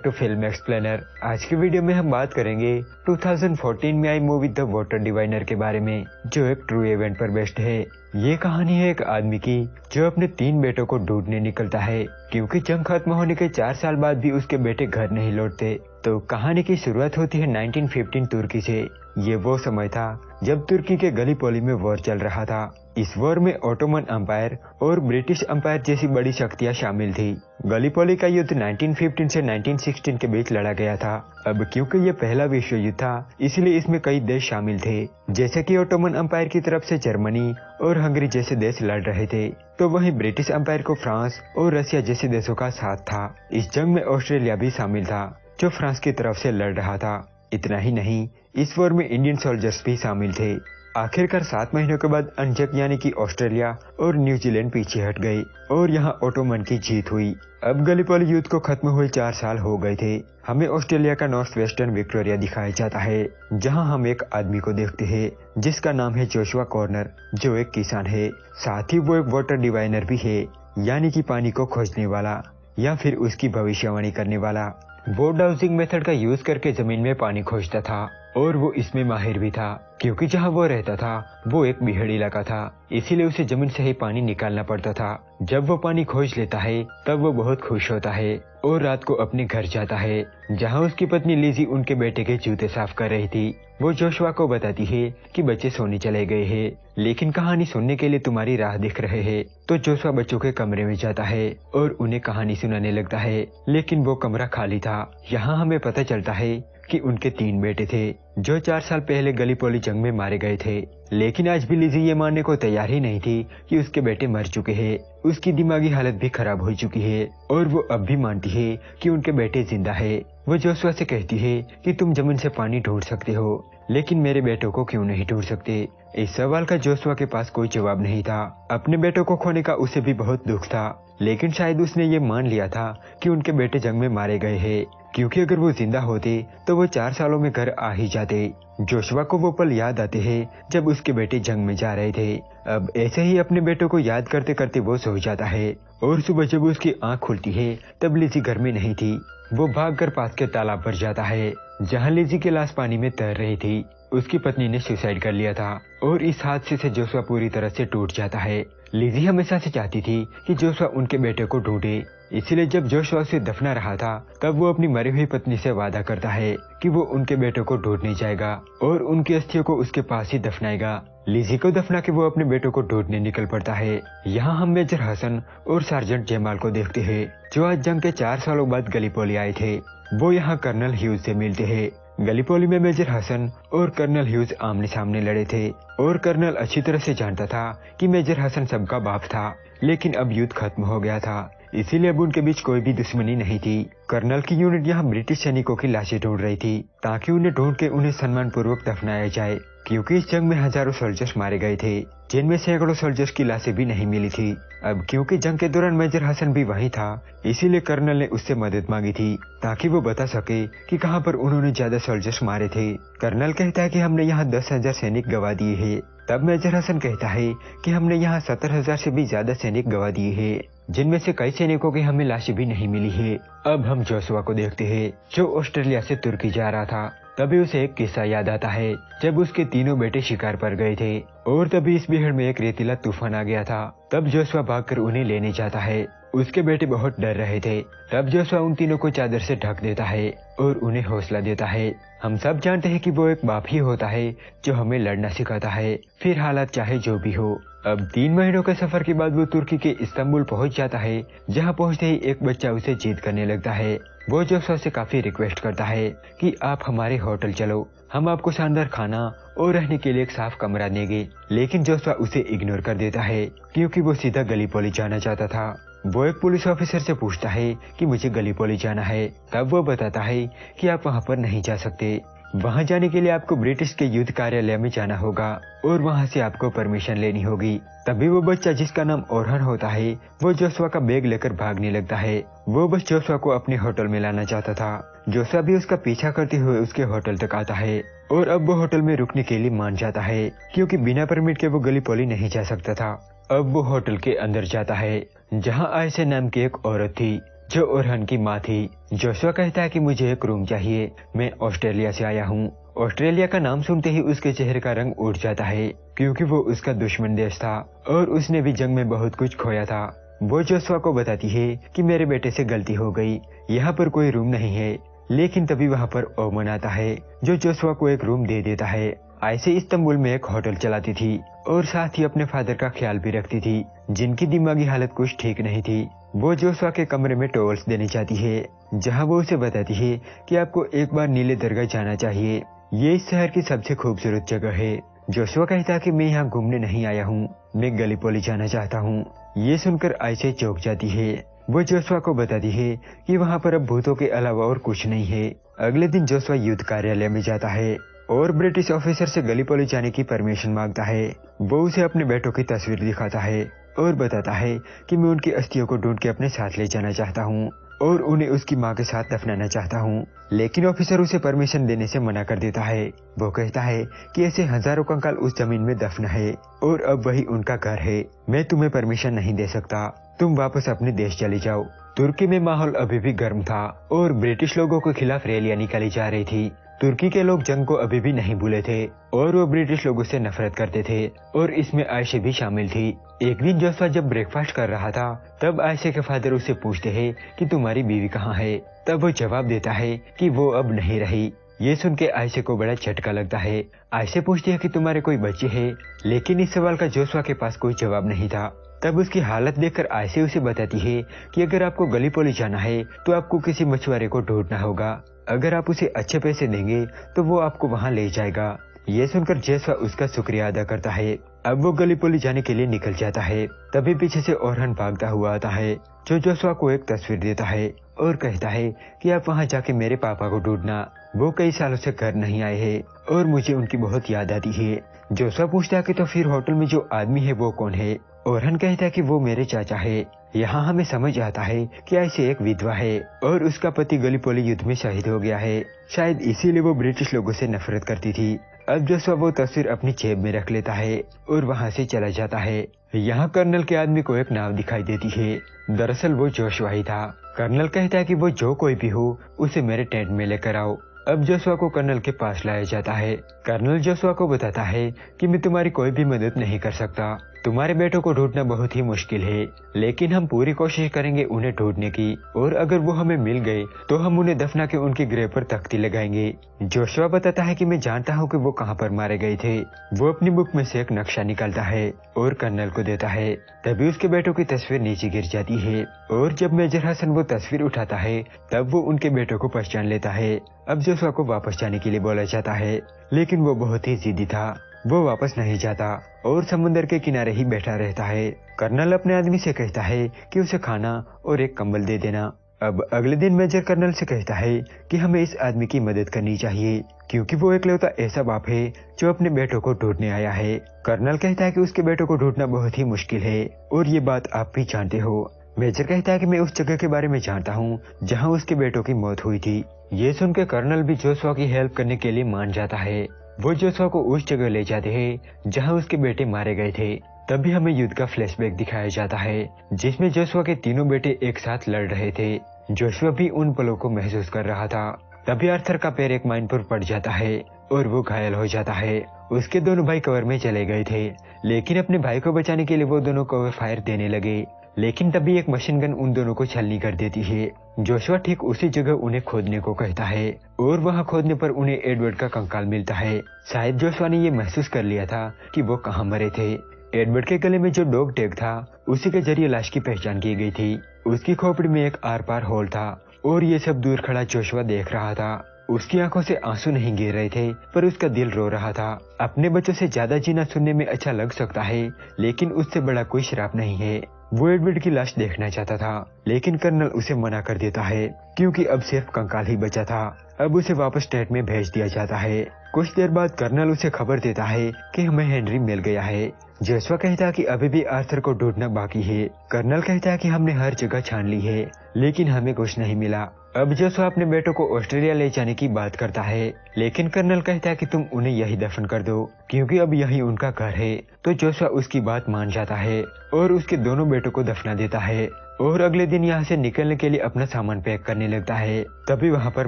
To film explainer. आज की video में हम बात करेंगे 2014 में आई मूवी द वाटर डिवाइनर के बारे में, जो एक ट्रू इवेंट पर बेस्ड है। ये कहानी है एक आदमी की जो अपने 3 बेटों को ढूंढने निकलता है, क्योंकि जंग खत्म होने के 4 साल बाद भी उसके बेटे घर नहीं लौटते। तो कहानी की शुरुआत होती है 1915 तुर्की से। ये वो समय था जब तुर्की के गलीपोली में वॉर चल रहा था। इस वॉर में ओटोमन अंपायर और ब्रिटिश अंपायर जैसी बड़ी शक्तियां शामिल थी। गलीपोली का युद्ध 1915 से 1916 के बीच लड़ा गया था। अब क्योंकि ये पहला विश्व युद्ध था, इसलिए इसमें कई देश शामिल थे, जैसे कि ओटोमन अंपायर की तरफ से जर्मनी और हंगरी जैसे देश लड़ रहे थे, तो वहीं ब्रिटिश अंपायर को फ्रांस और रशिया जैसे देशों का साथ था। इस जंग में ऑस्ट्रेलिया भी शामिल था, जो फ्रांस की तरफ से लड़ रहा था। इतना ही नहीं, इस वॉर में इंडियन सोल्जर्स भी शामिल थे। आखिरकार 7 महीनों के बाद अनजक यानी कि ऑस्ट्रेलिया और न्यूजीलैंड पीछे हट गए और यहाँ ओटोमन की जीत हुई। अब गलीपोली युद्ध को खत्म हुए 4 साल हो गए थे। हमें ऑस्ट्रेलिया का नॉर्थ वेस्टर्न विक्टोरिया दिखाया जाता है, जहाँ हम एक आदमी को देखते हैं जिसका नाम है जोशुआ कॉर्नर, जो एक किसान है। साथ ही वो एक वाटर डिवाइनर भी है, यानी कि पानी को खोजने वाला या फिर उसकी भविष्यवाणी करने वाला। वो डाउजिंग मेथड का यूज करके जमीन में पानी खोजता था और वो इसमें माहिर भी था, क्योंकि जहाँ वो रहता था वो एक बीहड़ इलाका था, इसीलिए उसे जमीन से ही पानी निकालना पड़ता था। जब वो पानी खोज लेता है तब वो बहुत खुश होता है और रात को अपने घर जाता है, जहाँ उसकी पत्नी लिजी उनके बेटे के जूते साफ कर रही थी। वो जोशुआ को बताती है कि बच्चे सोने चले गए हैं, लेकिन कहानी सुनने के लिए तुम्हारी राह देख रहे हैं। तो जोशुआ बच्चों के कमरे में जाता है और उन्हें कहानी सुनाने लगता है, लेकिन वो कमरा खाली था। यहाँ हमें पता चलता है कि उनके 3 बेटे थे, जो 4 साल पहले गलीपोली जंग में मारे गए थे। लेकिन आज भी लिजी ये मानने को तैयार ही नहीं थी कि उसके बेटे मर चुके हैं। उसकी दिमागी हालत भी खराब हो चुकी है और वो अब भी मानती है कि उनके बेटे जिंदा है। वो जोशुआ से कहती है कि तुम जमीन से पानी ढूंढ सकते हो, लेकिन मेरे बेटों को क्यों नहीं ढूंढ सकते। इस सवाल का जोशुआ के पास कोई जवाब नहीं था। अपने बेटों को खोने का उसे भी बहुत दुख था, लेकिन शायद उसने ये मान लिया था कि उनके बेटे जंग में मारे गए हैं, क्योंकि अगर वो जिंदा होते तो वो 4 सालों में घर आ ही जाते। जोशुआ को वो पल याद आते हैं जब उसके बेटे जंग में जा रहे थे। अब ऐसे ही अपने बेटों को याद करते करते वो सो जाता है और सुबह जब उसकी आंख खुलती है तब लिजी घर में नहीं थी। वो भागकर पास के तालाब पर जाता है, जहाँ लिजी की लाश पानी में तैर रही थी। उसकी पत्नी ने सुसाइड कर लिया था और इस हादसे से जोशुआ पूरी तरह से टूट जाता है। लिजी हमेशा से चाहती थी कि जोशुआ उनके बेटे को ढूंढे, इसलिए जब जोशुआ उसे दफना रहा था तब वो अपनी मरी हुई पत्नी से वादा करता है कि वो उनके बेटों को ढूंढने जाएगा और उनकी अस्थियों को उसके पास ही दफनाएगा। लिजी को दफना के वो अपने बेटों को ढूंढने निकल पड़ता है। यहाँ हम मेजर हसन और सार्जेंट जमाल को देखते हैं, जो आज जंग के 4 सालों बाद गलीपोली आए थे। वो यहाँ कर्नल ह्यूज से मिलते हैं। गलीपोली में मेजर हसन और कर्नल ह्यूज आमने सामने लड़े थे और कर्नल अच्छी तरह से जानता था कि मेजर हसन सबका बाप था, लेकिन अब युद्ध खत्म हो गया था, इसीलिए अब उनके बीच कोई भी दुश्मनी नहीं थी। कर्नल की यूनिट यहाँ ब्रिटिश सैनिकों की लाशें ढूंढ रही थी, ताकि उन्हें ढूंढ के उन्हें सम्मान पूर्वक दफनाया जाए, क्योंकि इस जंग में हजारों सोल्जर्स मारे गए थे, जिनमें सैकड़ों सोल्जर्स की लाशें भी नहीं मिली थी। अब क्योंकि जंग के दौरान मेजर हसन भी वहीं था, इसीलिए कर्नल ने उससे मदद मांगी थी ताकि वो बता सके कि कहां पर उन्होंने ज्यादा सोल्जर्स मारे थे। कर्नल कहता है कि हमने यहाँ 10,000 सैनिक गवा दिए हैं। तब मेजर हसन कहता है कि हमने यहाँ 70,000 से भी ज्यादा सैनिक गवा दिए हैं, जिनमें से कई सैनिकों की हमें लाशें भी नहीं मिली है। अब हम जोशुआ को देखते हैं, जो ऑस्ट्रेलिया से तुर्की जा रहा था। तभी उसे एक किस्सा याद आता है, जब उसके 3 बेटे शिकार पर गए थे और तभी इस बीहड़ में एक रेतीला तूफान आ गया था। तब जोशुआ भागकर उन्हें लेने जाता है। उसके बेटे बहुत डर रहे थे। तब जोशुआ उन तीनों को चादर से ढक देता है और उन्हें हौसला देता है। हम सब जानते हैं कि वो एक बाप ही होता है जो हमें लड़ना सिखाता है, फिर हालात चाहे जो भी हो। अब 3 महीनों के सफर के बाद वो तुर्की के इस्तांबुल पहुंच जाता है, जहां पहुंचते ही एक बच्चा उसे जिद करने लगता है। वो जोशुआ से काफी रिक्वेस्ट करता है कि आप हमारे होटल चलो, हम आपको शानदार खाना और रहने के लिए एक साफ कमरा देंगे। लेकिन जोशुआ उसे इग्नोर कर देता है, क्योंकि वो सीधा गलीपोली जाना चाहता था। वो एक पुलिस ऑफिसर से पूछता है कि मुझे गलीपोली जाना है। तब वो बताता है कि आप वहाँ पर नहीं जा सकते। वहाँ जाने के लिए आपको ब्रिटिश के युद्ध कार्यालय में जाना होगा और वहाँ से आपको परमिशन लेनी होगी। तभी वो बच्चा, जिसका नाम ओरहन होता है, वो जोशुआ का बैग लेकर भागने लगता है। वो बस जोशुआ को अपने होटल में लाना चाहता था। जोशुआ भी उसका पीछा करते हुए उसके होटल तक आता है और अब वो होटल में रुकने के लिए मान जाता है, क्योंकि बिना परमिट के वो गलीपोली नहीं जा सकता था। अब वो होटल के अंदर जाता है, जहाँ आयशा नाम की एक औरत थी, जो ओरहन की माँ थी। जोशुआ कहता है कि मुझे एक रूम चाहिए, मैं ऑस्ट्रेलिया से आया हूँ। ऑस्ट्रेलिया का नाम सुनते ही उसके चेहरे का रंग उड़ जाता है, क्योंकि वो उसका दुश्मन देश था और उसने भी जंग में बहुत कुछ खोया था। वो जोशुआ को बताती है कि मेरे बेटे से गलती हो गई, यहाँ पर कोई रूम नहीं है। लेकिन तभी वहाँ पर ओमन आता है, जो जोशुआ को एक रूम दे देता है। आयशे इस्तांबुल में एक होटल चलाती थी और साथ ही अपने फादर का ख्याल भी रखती थी, जिनकी दिमागी हालत कुछ ठीक नहीं थी। वो जोशुआ के कमरे में टॉवल्स देने चाहती है, जहाँ वो उसे बताती है कि आपको एक बार नीले दरगाह जाना चाहिए, ये इस शहर की सबसे खूबसूरत जगह है। जोशुआ कहता है कि मैं यहाँ घूमने नहीं आया हूँ, मैं गलीपोली जाना चाहता हूँ। ये सुनकर आयशे चौंक जाती है। वो जोशुआ को बताती है कि वहाँ पर अब भूतों के अलावा और कुछ नहीं है। अगले दिन जोशुआ युद्ध कार्यालय में जाता है और ब्रिटिश ऑफिसर से गलीपोली जाने की परमिशन मांगता है। वो उसे अपने बेटों की तस्वीर दिखाता है और बताता है कि मैं उनकी अस्थियों को ढूंढ के अपने साथ ले जाना चाहता हूँ और उन्हें उसकी माँ के साथ दफनाना चाहता हूँ। लेकिन ऑफिसर उसे परमिशन देने से मना कर देता है। वो कहता है कि ऐसे हजारों कंकाल उस जमीन में दफन है और अब वही उनका घर है। मैं तुम्हें परमिशन नहीं दे सकता, तुम वापस अपने देश चले जाओ। तुर्की में माहौल अभी भी गर्म था और ब्रिटिश लोगों के खिलाफ रैलियां निकाली जा रही थी। तुर्की के लोग जंग को अभी भी नहीं भूले थे और वो ब्रिटिश लोगों से नफरत करते थे और इसमें आयशे भी शामिल थी। एक दिन जोशुआ जब ब्रेकफास्ट कर रहा था, तब आयशे के फादर उससे पूछते हैं कि तुम्हारी बीवी कहाँ है। तब वो जवाब देता है कि वो अब नहीं रही। ये सुन के आयशे को बड़ा झटका लगता है। आयशे पूछती है कि तुम्हारे कोई बच्चे हैं, लेकिन इस सवाल का जोशुआ के पास कोई जवाब नहीं था। तब उसकी हालत देखकर आयशे उसे बताती है कि अगर आपको गलीपोली जाना है तो आपको किसी मछुआरे को ढूंढना होगा। अगर आप उसे अच्छे पैसे देंगे तो वो आपको वहाँ ले जाएगा। ये सुनकर जोशुआ उसका शुक्रिया अदा करता है। अब वो गलीपोली जाने के लिए निकल जाता है। तभी पीछे से ओरहन भागता हुआ आता है, जो जोशुआ को एक तस्वीर देता है और कहता है कि आप वहाँ जाके मेरे पापा को ढूंढना, वो कई सालों से घर नहीं आए हैं और मुझे उनकी बहुत याद आती है। जोशुआ पूछता है कि तो फिर होटल में जो आदमी है वो कौन है। ओरहन कहता है कि वो मेरे चाचा है। यहाँ हमें समझ आता है कि आयशे एक विधवा है और उसका पति गलीपोली युद्ध में शहीद हो गया है। शायद इसीलिए वो ब्रिटिश लोगों से नफरत करती थी। अब जोशुआ वो तस्वीर अपनी जेब में रख लेता है और वहाँ से चला जाता है। यहाँ कर्नल के आदमी को एक नाव दिखाई देती है। दरअसल वो जोशुआ ही था। कर्नल कहता है कि वो जो कोई भी हो उसे मेरे टेंट में लेकर आओ। अब जोशुआ को कर्नल के पास लाया जाता है। कर्नल जोशुआ को बताता है कि मैं तुम्हारी कोई भी मदद नहीं कर सकता, तुम्हारे बेटों को ढूंढना बहुत ही मुश्किल है, लेकिन हम पूरी कोशिश करेंगे उन्हें ढूंढने की, और अगर वो हमें मिल गए तो हम उन्हें दफना के उनकी ग्रेव पर तख्ती लगाएंगे। जोशुआ बताता है कि मैं जानता हूँ कि वो कहाँ पर मारे गए थे। वो अपनी बुक में से एक नक्शा निकालता है और कर्नल को देता है। तभी उसके बेटों की तस्वीर नीचे गिर जाती है और जब मेजर हसन वो तस्वीर उठाता है तब वो उनके बेटों को पहचान लेता है। अब जोशुआ को वापस जाने के लिए बोला जाता है, लेकिन वो बहुत ही जिद्दी था। वो वापस नहीं जाता और समुद्र के किनारे ही बैठा रहता है। कर्नल अपने आदमी से कहता है कि उसे खाना और एक कंबल दे देना। अब अगले दिन मेजर कर्नल से कहता है कि हमें इस आदमी की मदद करनी चाहिए, क्योंकि वो इकलौता ऐसा बाप है जो अपने बेटों को ढूंढने आया है। कर्नल कहता है कि उसके बेटों को ढूंढना बहुत ही मुश्किल है और ये बात आप भी जानते हो। मेजर कहता है कि मैं उस जगह के बारे में जानता हूँ जहाँ उसके बेटों की मौत हुई थी। ये सुनकर कर्नल भी जोशुआ की हेल्प करने के लिए मान जाता है। वो जोशुआ को उस जगह ले जाते हैं जहाँ उसके बेटे मारे गए थे। तभी हमें युद्ध का फ्लैशबैक दिखाया जाता है, जिसमें जोशुआ के तीनों बेटे एक साथ लड़ रहे थे। जोशुआ भी उन पलों को महसूस कर रहा था। तभी आर्थर का पैर एक माइन पर पड़ जाता है और वो घायल हो जाता है। उसके दोनों भाई कवर में चले गए थे, लेकिन अपने भाई को बचाने के लिए वो दोनों कवर फायर देने लगे। लेकिन तभी एक मशीन गन उन दोनों को छलनी कर देती है। जोशुआ ठीक उसी जगह उन्हें खोदने को कहता है और वहां खोदने पर उन्हें एडवर्ड का कंकाल मिलता है। शायद जोशुआ ने ये महसूस कर लिया था कि वो कहाँ मरे थे। एडवर्ड के गले में जो डॉग टैग था उसी के जरिए लाश की पहचान की गई थी। उसकी खोपड़ी में एक आर पार होल था और ये सब दूर खड़ा जोशुआ देख रहा था। उसकी आंखों से आंसू नहीं गिर रहे थे, पर उसका दिल रो रहा था। अपने बच्चों से ज्यादा जीना सुनने में अच्छा लग सकता है, लेकिन उससे बड़ा कोई श्राप नहीं है। वो एडवर्ड की लाश देखना चाहता था, लेकिन कर्नल उसे मना कर देता है, क्योंकि अब सिर्फ कंकाल ही बचा था। अब उसे वापस टेंट में भेज दिया जाता है। कुछ देर बाद कर्नल उसे खबर देता है कि हमें हेनरी मिल गया है। जोशुआ कहता है कि अभी भी आर्थर को ढूंढना बाकी है। कर्नल कहता है कि हमने हर जगह छान ली है, लेकिन हमें कुछ नहीं मिला। अब जोशुआ अपने बेटों को ऑस्ट्रेलिया ले जाने की बात करता है, लेकिन कर्नल कहता है कि तुम उन्हें यही दफन कर दो, क्योंकि अब यही उनका घर है। तो जोशुआ उसकी बात मान जाता है और उसके दोनों बेटों को दफना देता है और अगले दिन यहाँ से निकलने के लिए अपना सामान पैक करने लगता है। तभी वहाँ पर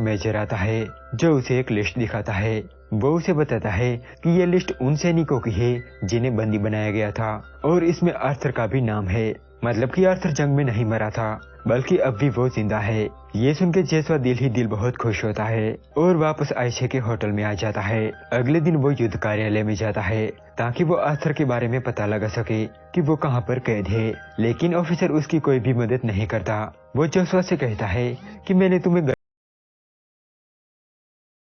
मेजर आता है जो उसे एक लिस्ट दिखाता है। वो उसे बताता है कि ये लिस्ट उन सैनिकों की है जिन्हें बंदी बनाया गया था और इसमें आर्थर का भी नाम है। मतलब कि आर्थर जंग में नहीं मरा था बल्कि अब भी वो जिंदा है। ये सुन के जोशुआ दिल ही दिल बहुत खुश होता है और वापस आयशा के होटल में आ जाता है। अगले दिन वो युद्ध कार्यालय में जाता है ताकि वो आर्थर के बारे में पता लगा सके कि वो कहाँ पर कैद है, लेकिन ऑफिसर उसकी कोई भी मदद नहीं करता। वो जोशुआ से कहता है कि मैंने तुम्हें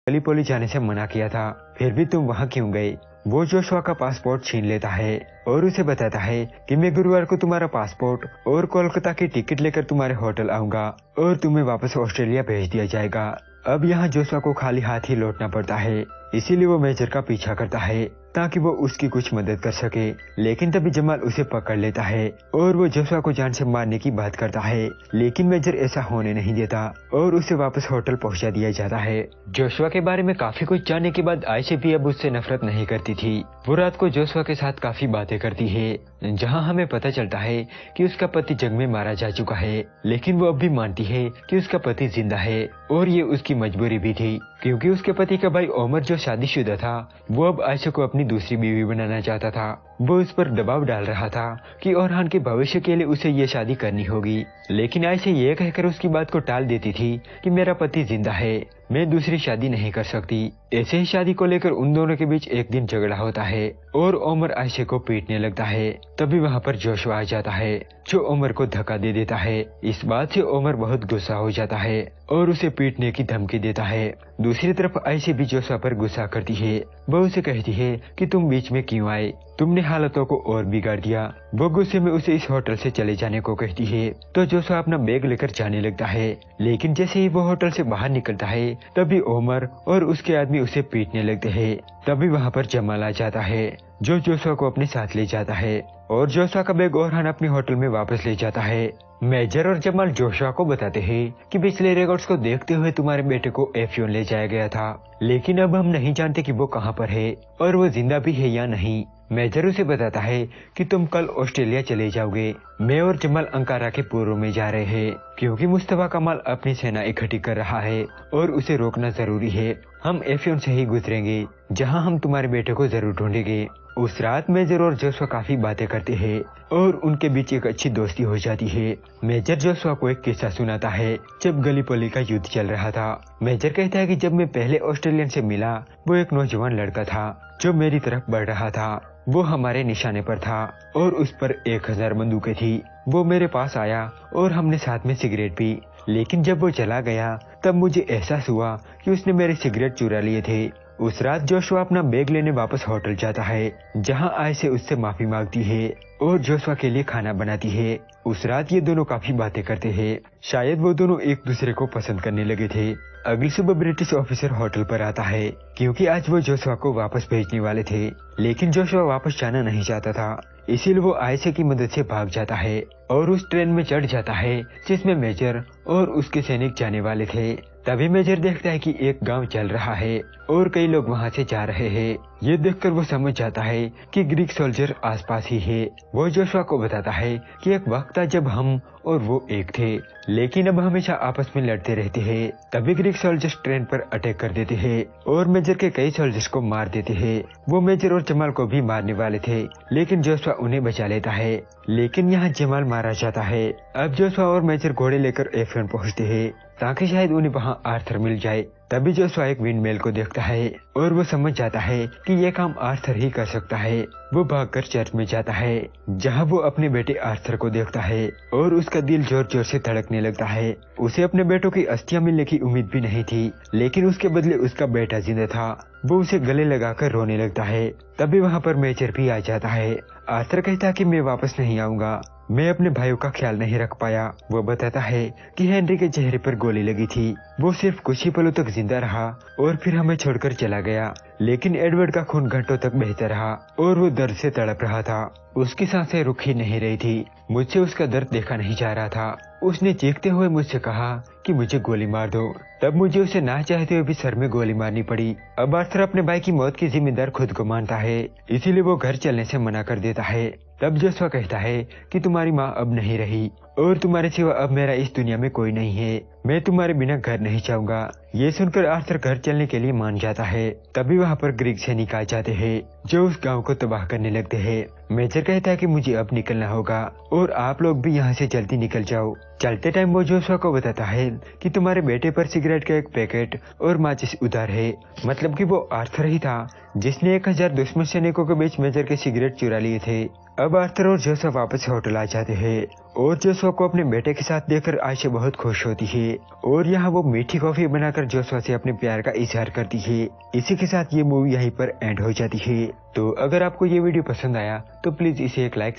गलीपोली जाने से मना किया था, फिर भी तुम वहाँ क्यों गए। वो जोशुआ का पासपोर्ट छीन लेता है और उसे बताता है कि मैं गुरुवार को तुम्हारा पासपोर्ट और कोलकाता की टिकट लेकर तुम्हारे होटल आऊंगा और तुम्हें वापस ऑस्ट्रेलिया भेज दिया जाएगा। अब यहाँ जोशुआ को खाली हाथ ही लौटना पड़ता है, इसीलिए वो मेजर का पीछा करता है ताकि वो उसकी कुछ मदद कर सके। लेकिन तभी जमाल उसे पकड़ लेता है और वो जोशुआ को जान से मारने की बात करता है, लेकिन मेजर ऐसा होने नहीं देता और उसे वापस होटल पहुंचा दिया जाता है। जोशुआ के बारे में काफी कुछ जानने के बाद आयशा भी अब उससे नफरत नहीं करती थी। वो रात को जोशुआ के साथ काफी बातें करती है, जहाँ हमें पता चलता है कि उसका पति जंग में मारा जा चुका है, लेकिन वो अब भी मानती है कि उसका पति जिंदा है और ये उसकी मजबूरी भी थी क्योंकि उसके पति का भाई ओमर जो शादीशुदा था वो अब आयशा को अपनी दूसरी बीवी बनाना चाहता था। वो उस पर दबाव डाल रहा था कि ओरहान के भविष्य के लिए उसे ये शादी करनी होगी, लेकिन आयशा ये कहकर उसकी बात को टाल देती थी कि मेरा पति जिंदा है, मैं दूसरी शादी नहीं कर सकती। ऐसे ही शादी को लेकर उन दोनों के बीच एक दिन झगड़ा होता है और ओमर आयशा को पीटने लगता है। तभी वहाँ पर जोशुआ आ जाता है जो ओमर को धक्का दे देता है। इस बात से ओमर बहुत गुस्सा हो जाता है और उसे पीटने की धमकी देता है। दूसरी तरफ आयशा भी जोशुआ पर गुस्सा करती है। वो उसे कहती है कि तुम बीच में क्यों आए, तुमने हालातों को और बिगाड़ दिया। वो गुस्से में उसे इस होटल से चले जाने को कहती है तो जोशुआ अपना बैग लेकर जाने लगता है, लेकिन जैसे ही वो होटल से बाहर निकलता है तभी ओमर और उसके आदमी उसे पीटने लगते हैं। तभी वहाँ पर जमाल आ जाता है जो जोशुआ को अपने साथ ले जाता है और जोशुआ का बैग ओरहान अपने होटल में वापस ले जाता है। मेजर और जमाल जोशुआ को बताते हैं कि पिछले रिकॉर्ड्स को देखते हुए तुम्हारे बेटे को एफियोन ले जाया गया था, लेकिन अब हम नहीं जानते कि वो कहाँ पर है और वो जिंदा भी है या नहीं। मेजर उसे बताता है कि तुम कल ऑस्ट्रेलिया चले जाओगे। मैं और जमाल अंकारा के पूर्व में जा रहे हैं क्योंकि मुस्तफा कमाल अपनी सेना इकट्ठी कर रहा है और उसे रोकना जरूरी है। हम एफियोन से ही गुजरेंगे जहां हम तुम्हारे बेटे को जरूर ढूंढेंगे। उस रात मेजर और जोशुआ काफी बातें करते हैं और उनके बीच एक अच्छी दोस्ती हो जाती है। मेजर जोशुआ को एक किस्सा सुनाता है जब गलीपोली का युद्ध चल रहा था। मेजर कहता है कि जब मैं पहले ऑस्ट्रेलियन से मिला वो एक नौजवान लड़का था जो मेरी तरफ बढ़ रहा था। वो हमारे निशाने पर था और उस पर 1000 बंदूकें थी। वो मेरे पास आया और हमने साथ में सिगरेट पी, लेकिन जब वो चला गया तब मुझे एहसास हुआ कि उसने मेरे सिगरेट चुरा लिए थे। उस रात जोशुआ अपना बैग लेने वापस होटल जाता है जहां आयशा उससे माफी मांगती है और जोशुआ के लिए खाना बनाती है। उस रात ये दोनों काफी बातें करते हैं, शायद वो दोनों एक दूसरे को पसंद करने लगे थे। अगली सुबह ब्रिटिश ऑफिसर होटल पर आता है क्योंकि आज वो जोशुआ को वापस भेजने वाले थे, लेकिन जोशुआ वापस जाना नहीं चाहता था, इसीलिए वो आयशा की मदद से भाग जाता है और उस ट्रेन में चढ़ जाता है जिसमें मेजर और उसके सैनिक जाने वाले थे। तभी मेजर देखता है कि एक गांव चल रहा है और कई लोग वहां से जा रहे हैं। ये देखकर वो समझ जाता है कि ग्रीक सोल्जर आसपास ही है। वो जोशुआ को बताता है कि एक वक्त था जब हम और वो एक थे, लेकिन अब हमेशा आपस में लड़ते रहते हैं। तभी ग्रीक सोल्जर्स ट्रेन पर अटैक कर देते हैं और मेजर के कई सोल्जर्स को मार देते हैं। वो मेजर और जमाल को भी मारने वाले थे, लेकिन जोशुआ उन्हें बचा लेता है, लेकिन यहाँ जमाल मारा जाता है। अब जोशुआ और मेजर घोड़े लेकर एफियोन पहुँचते हैं ताकि शायद उन्हें वहाँ आर्थर मिल जाए। तभी जोशुआ एक विंडमिल को देखता है और वो समझ जाता है कि ये काम आर्थर ही कर सकता है। वो भागकर चर्च में जाता है जहाँ वो अपने बेटे आर्थर को देखता है और उसका दिल जोर जोर से धड़कने लगता है। उसे अपने बेटों की अस्थियां मिलने की उम्मीद भी नहीं थी, लेकिन उसके बदले उसका बेटा जिंदा था। वो उसे गले लगाकर रोने लगता है। तभी वहाँ पर मेजर भी आ जाता है। आर्थर कहता है कि मैं वापस नहीं आऊंगा, मैं अपने भाइयों का ख्याल नहीं रख पाया। वो बताता है कि हेनरी के चेहरे पर गोली लगी थी, वो सिर्फ कुछ ही पलों तक जिंदा रहा और फिर हमें छोड़कर चला गया, लेकिन एडवर्ड का खून घंटों तक बहता रहा और वो दर्द से तड़प रहा था। उसकी सांसें रुक ही नहीं रही थी, मुझसे उसका दर्द देखा नहीं जा रहा था। उसने चीखते हुए मुझसे कहा कि मुझे गोली मार दो, तब मुझे उसे ना चाहते हुए भी सर में गोली मारनी पड़ी। अब आर्थर अपने भाई की मौत की जिम्मेदार खुद को मानता है, इसीलिए वो घर चलने से मना कर देता है। तब जोशुआ कहता है कि तुम्हारी माँ अब नहीं रही और तुम्हारे सिवा अब मेरा इस दुनिया में कोई नहीं है, मैं तुम्हारे बिना घर नहीं जाऊंगा। ये सुनकर आर्थर घर चलने के लिए मान जाता है। तभी वहाँ पर ग्रीक सैनिक आ जाते हैं जो उस गांव को तबाह करने लगते हैं। मेजर कहता है कि मुझे अब निकलना होगा और आप लोग भी यहाँ से जल्दी निकल जाओ। चलते टाइम वो जोशुआ को बताता है कि तुम्हारे बेटे पर सिगरेट का एक पैकेट और माचिस उधार है। मतलब कि वो आर्थर ही था जिसने 1000 दुश्मन सैनिकों के बीच मेजर के सिगरेट चुरा लिए थे। अब आर्थर और जोशुआ वापस होटल आ जाते हैं और जोशुआ को अपने बेटे के साथ देखकर आयशा बहुत खुश होती है और यहाँ वो मीठी कॉफी बनाकर जोशुआ से अपने प्यार का इजहार करती है। इसी के साथ ये मूवी यहीं पर एंड हो जाती है। तो अगर आपको ये वीडियो पसंद आया तो प्लीज इसे एक लाइक